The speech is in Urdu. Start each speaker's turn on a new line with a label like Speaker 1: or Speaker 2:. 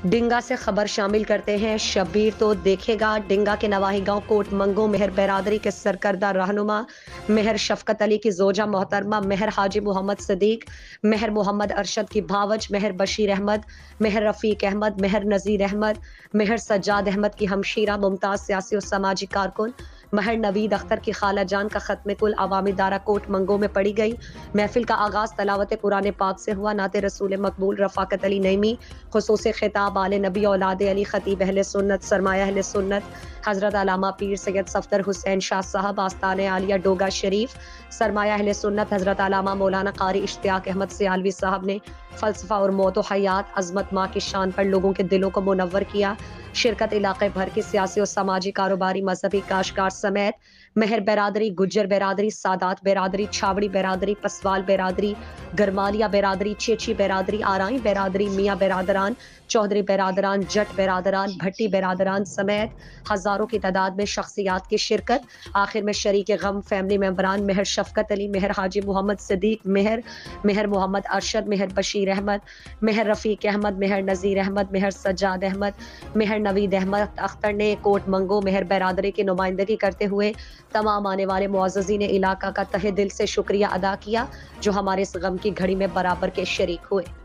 Speaker 1: ڈنگا سے خبر شامل کرتے ہیں، شبیر تو دیکھے گا۔ ڈنگا کے نواحی گاؤں کوٹ منگو مہر برادری کے سرکردہ رہنما مہر شفقت علی کی زوجہ محترمہ مہر حاجی محمد صدیق، مہر محمد ارشد کی بھاوج مہر بشیر احمد، مہر رفیق احمد، مہر نذیر احمد، مہر سجاد احمد کی ہمشیرہ ممتاز سیاسی و سماجی کارکن مہر نوید اختر کی خالہ جان کا ختم کل عوامی دارہ کوٹ منگو میں پڑھی گئی۔ محفل کا آغاز تلاوت قرآن پاک سے ہوا۔ نعت رسول مقبول رفاقت علی نعیمی خصوصی خطاب آل نبی اولاد علی خطیب اہل سنت سرمایہ اہل سنت حضرت علامہ پیر سید صفدر حسین شاہ صاحب آستان عالیہ ڈوگا شریف، سرمایہ اہل سنت حضرت علامہ مولانا قاری اشتیاق احمد سیالوی صاحب نے فلسفہ اور موت و حیات عظمت ماں کی شان پر لوگوں کے دلوں کو منور کیا۔ شرکت علاقے بھر کی سیاسی و سماجی کاروباری مذہبی کاشکار سمیت مہر برادری، گجر برادری، سادات برادری، چھاوڑی برادری، پسوال برادری، گرمالیہ برادری، چیچی برادری، آرائیں برادری، میاں برادران، چودھری برادران، جٹ برادران، بھٹی برادران سمیت ہزاروں کی تعداد میں شخصیات کی شرکت۔ آخر میں شریک غم فیملی ممبران مہر شفقت علی، مہر حاجی محمد صدیق، مہر محمد ارشد، مہر بشیر احمد، مہر رفیق احمد، مہر نذیر احمد، مہر سجاد احمد، مہر نوید احمد اختر نے کوٹ منگو مہر برادری کی نمائندگی کرتے ہوئے تمام آنے والے معززین علاقہ کا تہہ دل سے شکریہ ادا کیا جو ہمارے اس غم کی گھڑی میں برابر کے شریک ہوئے۔